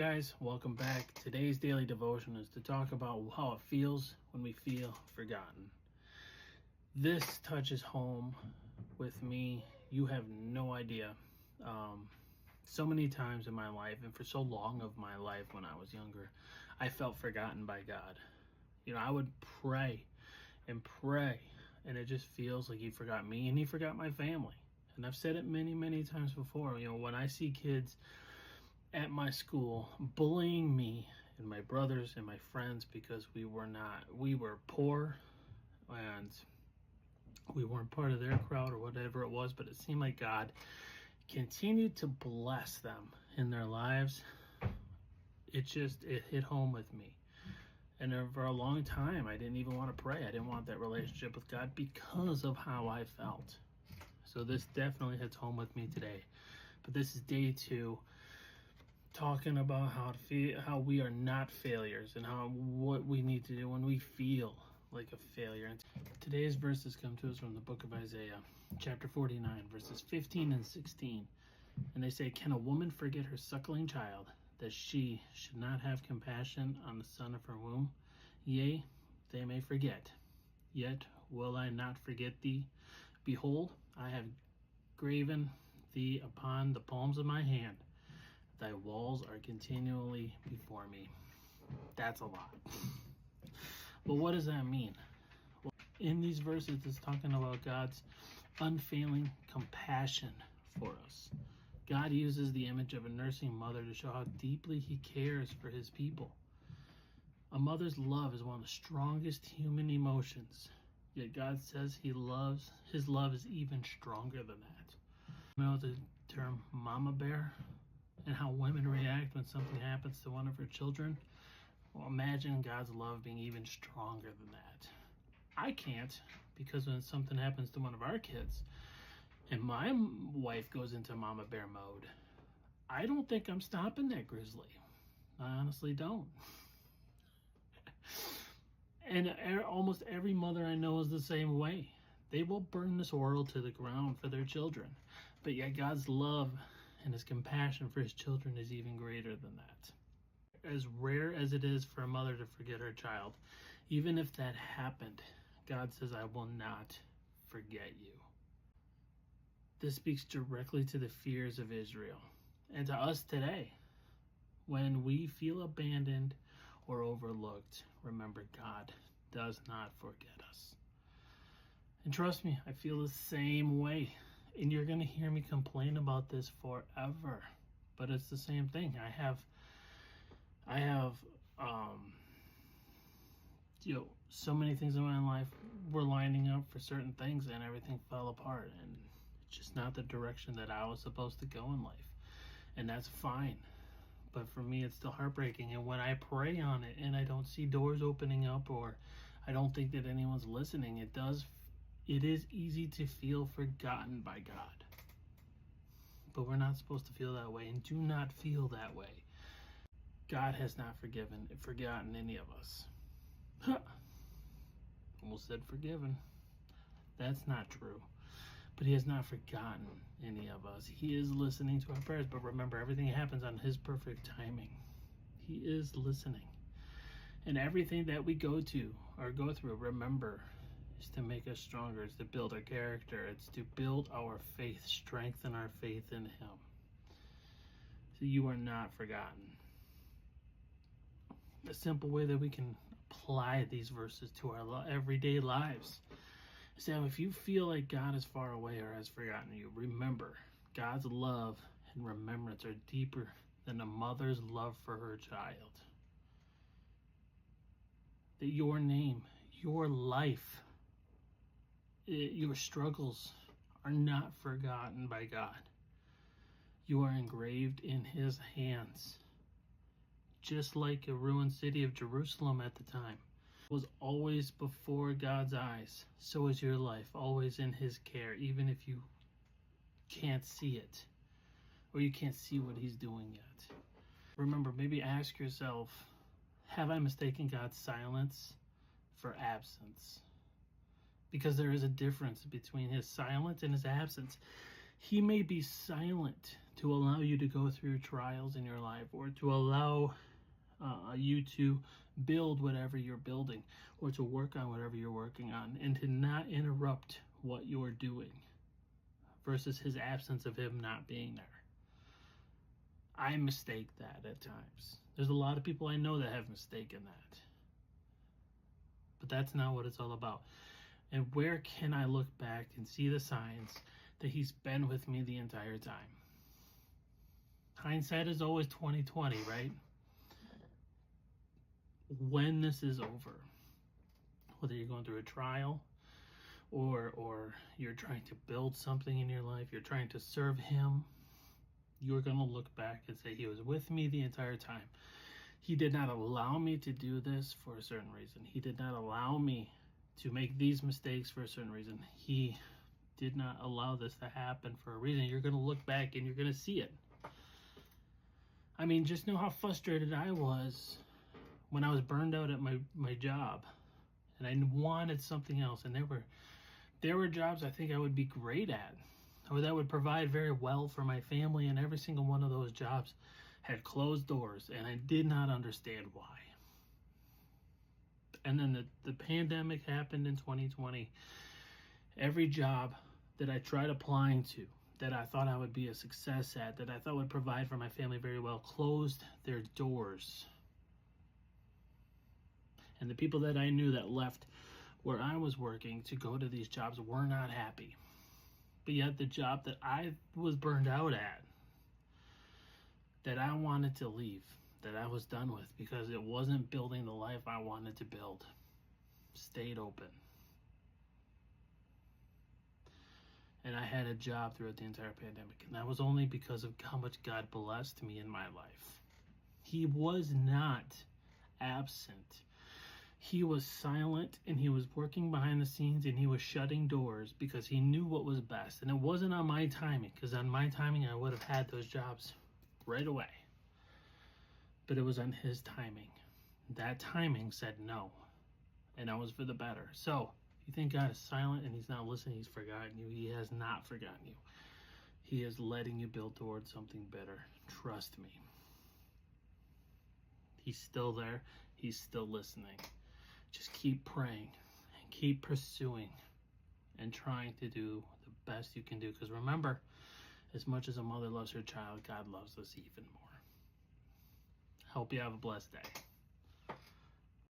Guys, welcome back. Today's daily devotion is to talk about how it feels when we feel forgotten. This touches home with me. You have no idea. So many times in my life, and for so long of my life when I was younger, I felt forgotten by God. I would pray and pray, and it just feels like He forgot me and He forgot my family. And I've said it many, many times before. When I see kids at my school bullying me and my brothers and my friends because we were poor and we weren't part of their crowd or whatever it was, but it seemed like God continued to bless them in their lives. It hit home with me. And for a long time, I didn't even want to pray. I didn't want that relationship with God because of how I felt. So this definitely hits home with me today. But this is day 2, talking about how we are not failures and what we need to do when we feel like a failure. And today's verses come to us from the book of Isaiah, chapter 49, verses 15 and 16. And they say, "Can a woman forget her suckling child, that she should not have compassion on the son of her womb? Yea, they may forget, yet will I not forget thee. Behold, I have graven thee upon the palms of my hand. Thy walls are continually before me." That's a lot. But what does that mean? Well, in these verses, it's talking about God's unfailing compassion for us. God uses the image of a nursing mother to show how deeply He cares for His people. A mother's love is one of the strongest human emotions, yet God says His love is even stronger than that. You know the term mama bear? And how women react when something happens to one of her children? Well, imagine God's love being even stronger than that. I can't, because when something happens to one of our kids and my wife goes into mama bear mode, I don't think I'm stopping that grizzly. I honestly don't. And almost every mother I know is the same way. They will burn this world to the ground for their children. But yet God's love and His compassion for His children is even greater than that. As rare as it is for a mother to forget her child, even if that happened, God says, "I will not forget you." This speaks directly to the fears of Israel and to us today. When we feel abandoned or overlooked, remember, God does not forget us. And trust me, I feel the same way. And you're going to hear me complain about this forever. But it's the same thing. I have so many things in my life were lining up for certain things and everything fell apart. And it's just not the direction that I was supposed to go in life. And that's fine. But for me, it's still heartbreaking. And when I pray on it and I don't see doors opening up, or I don't think that anyone's listening, it is easy to feel forgotten by God. But we're not supposed to feel that way, and do not feel that way. God has not forgotten any of us. Almost said forgiven. That's not true. But He has not forgotten any of us. He is listening to our prayers. But remember, everything happens on His perfect timing. He is listening. And everything that we go through, remember, is to make us stronger. It's to build our character. It's to build our faith, strengthen our faith in Him. So you are not forgotten. A simple way that we can apply these verses to our everyday lives is that if you feel like God is far away or has forgotten you, remember, God's love and remembrance are deeper than a mother's love for her child. That your name, your life, your struggles are not forgotten by God. You are engraved in His hands. Just like a ruined city of Jerusalem at the time was always before God's eyes, so is your life always in His care, even if you can't see it or you can't see what He's doing yet. Remember, maybe ask yourself, have I mistaken God's silence for absence? Because there is a difference between His silence and His absence. He may be silent to allow you to go through trials in your life, or to allow you to build whatever you're building, or to work on whatever you're working on, and to not interrupt what you're doing, versus his absence of him not being there. I mistake that at times. There's a lot of people I know that have mistaken that. But that's not what it's all about. And where can I look back and see the signs that he's been with me the entire time? Hindsight is always 20/20, right? When this is over, whether you're going through a trial, or you're trying to build something in your life, you're trying to serve him, you're going to look back and say, he was with me the entire time. He did not allow me to do this for a certain reason. He did not allow me to make these mistakes for a certain reason. He did not allow this to happen for a reason. You're going to look back and you're going to see it. I mean, just know how frustrated I was when I was burned out at my job, and I wanted something else. And there were jobs I think I would be great at, or that would provide very well for my family, and every single one of those jobs had closed doors, and I did not understand why. And then the pandemic happened in 2020. Every job that I tried applying to, that I thought I would be a success at, that I thought would provide for my family very well, closed their doors. And the people that I knew that left where I was working to go to these jobs were not happy. But yet the job that I was burned out at, that I wanted to leave, that I was done with because it wasn't building the life I wanted to build, stayed open. And I had a job throughout the entire pandemic, and that was only because of how much God blessed me in my life. He was not absent. He was silent, and he was working behind the scenes, and he was shutting doors because he knew what was best. And it wasn't on my timing, because on my timing I would have had those jobs right away. But it was on his timing. That timing said no, and that was for the better. So if you think God is silent and he's not listening, he's forgotten you. He has not forgotten you. He is letting you build towards something better. Trust me. He's still there. He's still listening. Just keep praying and keep pursuing and trying to do the best you can do. Because remember, as much as a mother loves her child, God loves us even more. Hope you have a blessed day.